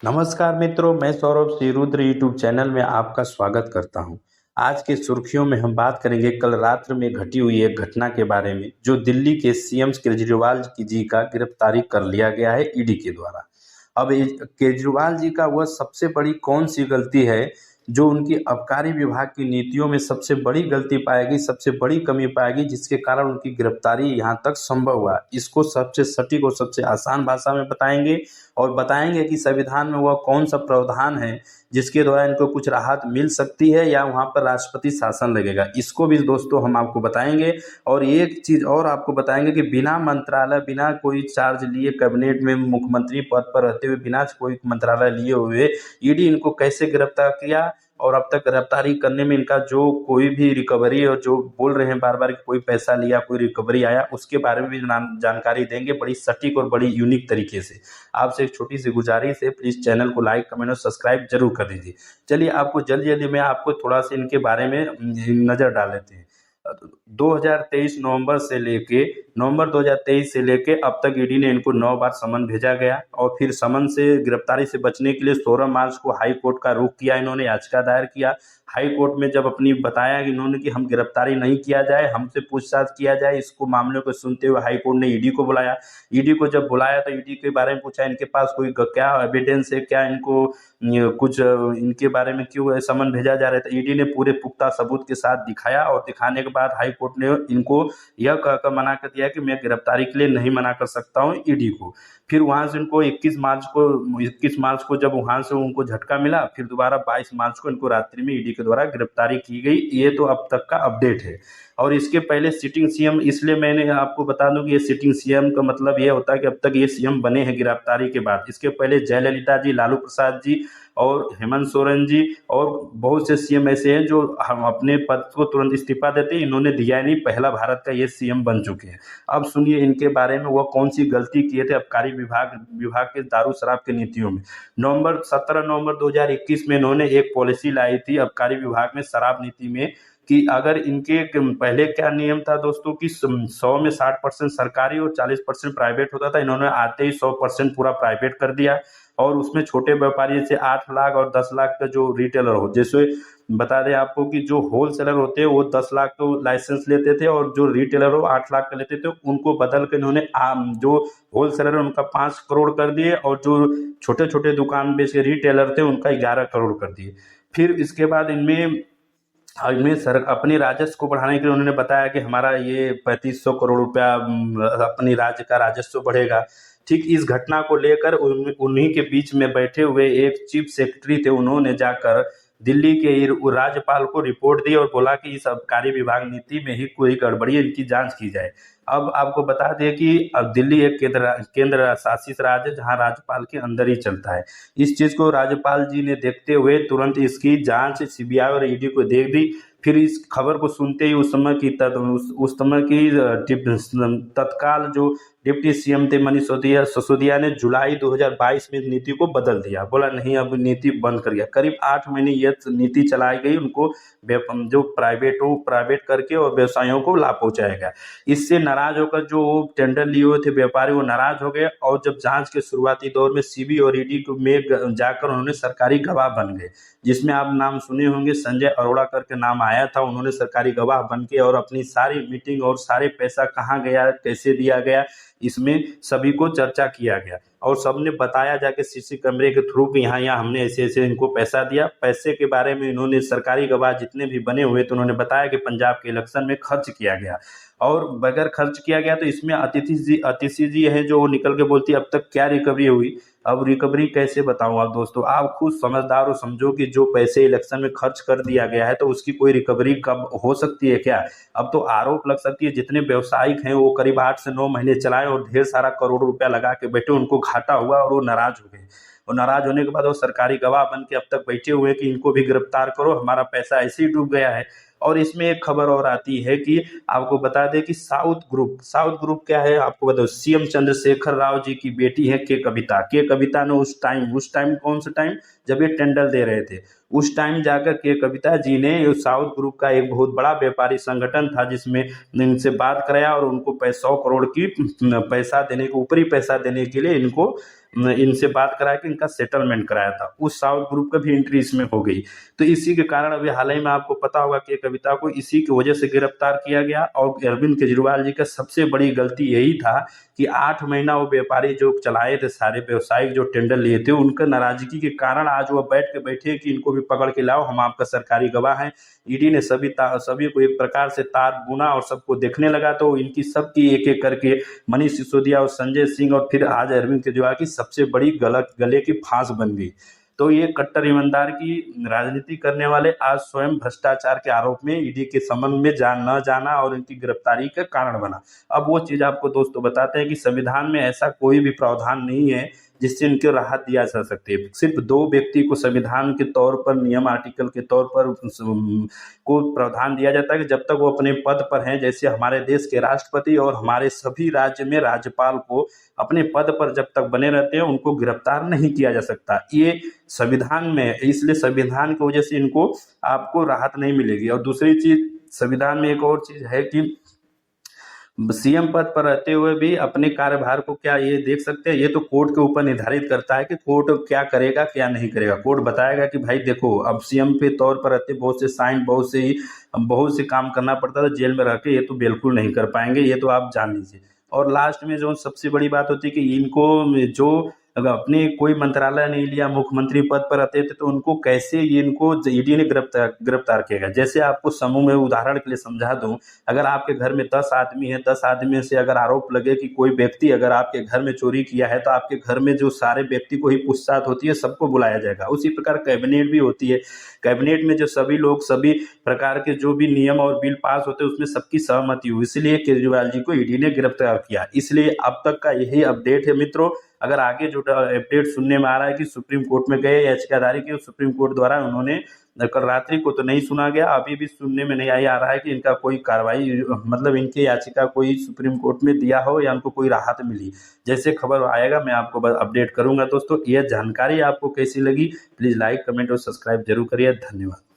नमस्कार मित्रों, मैं सौरभ सिरुद्र यूट्यूब चैनल में आपका स्वागत करता हूं। आज के सुर्खियों में हम बात करेंगे कल रात्र में घटी हुई एक घटना के बारे में, जो दिल्ली के सीएम केजरीवाल जी का गिरफ्तारी कर लिया गया है ईडी के द्वारा। अब केजरीवाल जी का वह सबसे बड़ी कौन सी गलती है जो उनकी आबकारी विभाग की नीतियों में सबसे बड़ी गलती पाएगी, सबसे बड़ी कमी पाएगी, जिसके कारण उनकी गिरफ्तारी यहाँ तक संभव हुआ। इसको सबसे सटीक और सबसे आसान भाषा में बताएंगे और बताएंगे कि संविधान में वह कौन सा प्रावधान है जिसके द्वारा इनको कुछ राहत मिल सकती है या वहाँ पर राष्ट्रपति शासन लगेगा। इसको भी दोस्तों हम आपको बताएंगे। और एक चीज़ और आपको बताएंगे कि बिना मंत्रालय, बिना कोई चार्ज लिए, कैबिनेट में मुख्यमंत्री पद पर रहते हुए, बिना कोई मंत्रालय लिए हुए ईडी इनको कैसे गिरफ्तार किया और अब तक गिरफ्तारी करने में इनका जो कोई भी रिकवरी, और जो बोल रहे हैं बार बार कि कोई पैसा लिया, कोई रिकवरी आया, उसके बारे में भी जानकारी देंगे बड़ी सटीक और बड़ी यूनिक तरीके से। आपसे एक छोटी सी गुजारिश है, प्लीज़ चैनल को लाइक, कमेंट और सब्सक्राइब जरूर कर दीजिए। चलिए आपको जल्दी जल्दी मैं आपको थोड़ा सा इनके बारे में नज़र डाल लेते हैं। 2023 नवंबर 2023 से लेके अब तक ईडी ने इनको 9 बार समन भेजा गया और फिर समन से गिरफ्तारी से बचने के लिए 16 मार्च को हाई कोर्ट का रुख किया, इन्होंने याचिका दायर किया। हाई कोर्ट में जब अपनी बताया कि इन्होंने कि हम गिरफ्तारी नहीं किया जाए, हमसे पूछताछ किया जाए, इसको मामले को सुनते हुए हाई कोर्ट ने ईडी को बुलाया। ईडी को जब बुलाया तो ईडी के बारे में पूछा, इनके पास कोई क्या एविडेंस है, क्या इनको कुछ इनके बारे में क्यों समन भेजा जा रहा है। तो ईडी ने पूरे पुख्ता सबूत के साथ दिखाया और दिखाने के बाद हाई कोर्ट ने इनको यह कहकर मना कर दिया कि मैं गिरफ्तारी के लिए नहीं मना कर सकता हूं ईडी को। फिर वहां से इनको 21 मार्च को जब वहां से उनको झटका मिला, फिर दोबारा 22 मार्च को इनको रात्रि में ईडी के द्वारा गिरफ्तारी की गई। ये तो अब तक का अपडेट है। और इसके पहले सिटिंग सीएम, इसलिए मैंने आपको बता दूं कि ये सिटिंग सीएम का मतलब ये होता है कि अब तक ये सीएम बने हैं गिरफ्तारी के बाद। इसके पहले जयललिता जी, लालू प्रसाद जी और हेमंत सोरेन जी और बहुत से सीएम ऐसे हैं जो हम अपने पद को तुरंत इस्तीफा देते हैं, इन्होंने दिया नहीं। पहला भारत का ये सीएम बन चुके हैं। अब सुनिए इनके बारे में, वो कौन सी गलती किए थे आबकारी विभाग के दारू शराब की नीतियों में। 17 नवंबर 2021 में इन्होंने एक पॉलिसी लाई थी आबकारी विभाग में शराब नीति में कि अगर इनके पहले क्या नियम था दोस्तों कि 100 में 60% सरकारी और 40% प्राइवेट होता था। इन्होंने आते ही 100% पूरा प्राइवेट कर दिया और उसमें छोटे व्यापारी जैसे 8 लाख और 10 लाख का जो रिटेलर हो, जैसे बता दें आपको कि जो होलसेलर होते हैं वो 10 लाख का लाइसेंस लेते थे और जो रिटेलर हो 8 लाख का लेते थे, उनको बदल कर इन्होंने जो होलसेलर है उनका 5 करोड़ कर दिए और जो छोटे छोटे दुकान बेच के रिटेलर थे उनका 11 करोड़ कर दिए। फिर इसके बाद इनमें सर अपने राजस्व को बढ़ाने के लिए उन्होंने बताया कि हमारा ये 3500 करोड़ रुपया अपनी राज्य का राजस्व बढ़ेगा। ठीक इस घटना को लेकर उन्हीं के बीच में बैठे हुए एक चीफ सेक्रेटरी थे, उन्होंने जाकर दिल्ली के राज्यपाल को रिपोर्ट दी और बोला कि इस आबकारी विभाग नीति में ही कोई गड़बड़ी है, इनकी जांच की जाए। अब आपको बता दें कि अब दिल्ली एक केंद्र शासित राज्य है जहां राज्यपाल के अंदर ही चलता है। इस चीज को राज्यपाल जी ने देखते हुए तुरंत इसकी जांच सीबीआई और ईडी को दे दी। फिर इस खबर को सुनते ही उस समय की तत्काल जो डिप्टी सीएम थे मनीष सिसोदिया ने जुलाई 2022 में नीति को बदल दिया। बोला नहीं, अब नीति बंद कर दिया। करीब 8 महीने यह नीति चलाई गई, उनको जो प्राइवेट करके और व्यवसायियों को लाभ पहुंचाया गया। इससे नाराज होकर जो टेंडर लिए हुए थे व्यापारी, वो नाराज हो गए और जब जांच के शुरुआती दौर में सीबी और ईडी में जाकर उन्होंने सरकारी गवाह बन गए, जिसमें आप नाम सुने होंगे, संजय अरोड़ा करके नाम आया था। उन्होंने सरकारी गवाह बन के और अपनी सारी मीटिंग और सारे पैसा कहाँ गया, कैसे दिया गया, इसमें सभी को चर्चा किया गया और सबने बताया जाके सीसी कैमरे के थ्रू कि यहाँ हमने ऐसे ऐसे इनको पैसा दिया। पैसे के बारे में इन्होंने सरकारी गवाह जितने भी बने हुए तो उन्होंने बताया कि पंजाब के इलेक्शन में खर्च किया गया और बगैर खर्च किया गया। तो इसमें अतिथि जी हैं जो निकल के बोलती है अब तक क्या रिकवरी हुई। अब रिकवरी कैसे बताऊं आप दोस्तों, आप खुद समझदार हो, समझो कि जो पैसे इलेक्शन में खर्च कर दिया गया है तो उसकी कोई रिकवरी कब हो सकती है क्या। अब तो आरोप लग सकती है। जितने व्यवसायिक हैं वो करीब 8 से 9 महीने चलाए और ढेर सारा करोड़ रुपया लगा के बैठे, उनको घाटा हुआ और वो नाराज हो गए। और नाराज होने के बाद वो सरकारी गवाह बन के अब तक बैठे हुए कि इनको भी गिरफ्तार करो, हमारा पैसा ऐसे ही डूब गया है। और इसमें एक खबर और आती है कि आपको बता दें कि साउथ ग्रुप क्या है आपको बताओ, सीएम चंद्रशेखर राव जी की बेटी है के कविता ने उस टाइम कौन सा टाइम, जब ये टेंडर दे रहे थे, उस टाइम जाकर के कविता जी ने साउथ ग्रुप का एक बहुत बड़ा व्यापारी संगठन था जिसमें इनसे बात कराया और उनको 100 करोड़ की पैसा देने को, ऊपरी पैसा देने के लिए इनको इनसे बात करा के इनका सेटलमेंट कराया था, उस साउथ ग्रुप का भी एंट्री इसमें हो गई। तो इसी के कारण अभी हाल ही में आपको पता होगा कि कविता को इसी की वजह से गिरफ्तार किया गया। और अरविंद केजरीवाल जी का सबसे बड़ी गलती यही था कि 8 महीना वो व्यापारी जो चलाए थे, सारे व्यवसायिक जो टेंडर लिए थे, उनका नाराजगी के कारण आज वो बैठे कि इनको भी पकड़ के लाओ, हम आपका सरकारी गवाह हैं। ईडी ने सभी को एक प्रकार से तार बुना और सबको देखने लगा, तो इनकी सबकी एक करके मनीष सिसोदिया और संजय सिंह और फिर आज अरविंद केजरीवाल की सबसे बड़ी गले की फांस बन गई। तो ये कट्टर ईमानदार की राजनीति करने वाले आज स्वयं भ्रष्टाचार के आरोप में ईडी के संबंध में न जाना और इनकी गिरफ्तारी का कारण बना। अब वो चीज आपको दोस्तों बताते हैं कि संविधान में ऐसा कोई भी प्रावधान नहीं है जिससे इनको राहत दिया जा सकती है। सिर्फ 2 व्यक्ति को संविधान के तौर पर, नियम आर्टिकल के तौर पर को प्रावधान दिया जाता है कि जब तक वो अपने पद पर हैं, जैसे हमारे देश के राष्ट्रपति और हमारे सभी राज्य में राज्यपाल को अपने पद पर जब तक बने रहते हैं उनको गिरफ्तार नहीं किया जा सकता। ये संविधान में, इसलिए संविधान की वजह से इनको आपको राहत नहीं मिलेगी। और दूसरी चीज, संविधान में एक और चीज है कि सीएम पद पर रहते हुए भी अपने कार्यभार को क्या ये देख सकते हैं, ये तो कोर्ट के ऊपर निर्धारित करता है कि कोर्ट क्या करेगा क्या नहीं करेगा। कोर्ट बताएगा कि भाई देखो, अब सीएम के तौर पर रहते बहुत से साइन, बहुत से काम करना पड़ता था जेल में रह के, ये तो बिल्कुल नहीं कर पाएंगे, ये तो आप जान लीजिए। और लास्ट में जो सबसे बड़ी बात होती है कि इनको जो अगर अपने कोई मंत्रालय नहीं लिया, मुख्यमंत्री पद पर रहते थे, तो उनको कैसे इनको ईडी ने गिरफ्तार किया गया। जैसे आपको समूह में उदाहरण के लिए समझा दूं, अगर आपके घर में 10 आदमी है, 10 आदमी से अगर आरोप लगे कि कोई व्यक्ति अगर आपके घर में चोरी किया है, तो आपके घर में जो सारे व्यक्ति को ही पूछताछ होती है, सबको बुलाया जाएगा। उसी प्रकार कैबिनेट भी होती है, कैबिनेट में जो सभी लोग सभी प्रकार के जो भी नियम और बिल पास होते हैं उसमें सबकी सहमति हुई, इसलिए केजरीवाल जी को ईडी ने गिरफ्तार किया। इसलिए अब तक का यही अपडेट है मित्रों। अगर आगे जो अपडेट सुनने में आ रहा है कि सुप्रीम कोर्ट में गए याचिकादारी की, सुप्रीम कोर्ट द्वारा उन्होंने कल रात्रि को तो नहीं सुना गया, अभी भी सुनने में नहीं आ रहा है कि इनका कोई कार्रवाई, मतलब इनके याचिका कोई सुप्रीम कोर्ट में दिया हो या उनको कोई राहत मिली। जैसे खबर आएगा मैं आपको अपडेट करूंगा। दोस्तों, यह जानकारी आपको कैसी लगी, प्लीज लाइक, कमेंट और सब्सक्राइब जरूर करिए। धन्यवाद।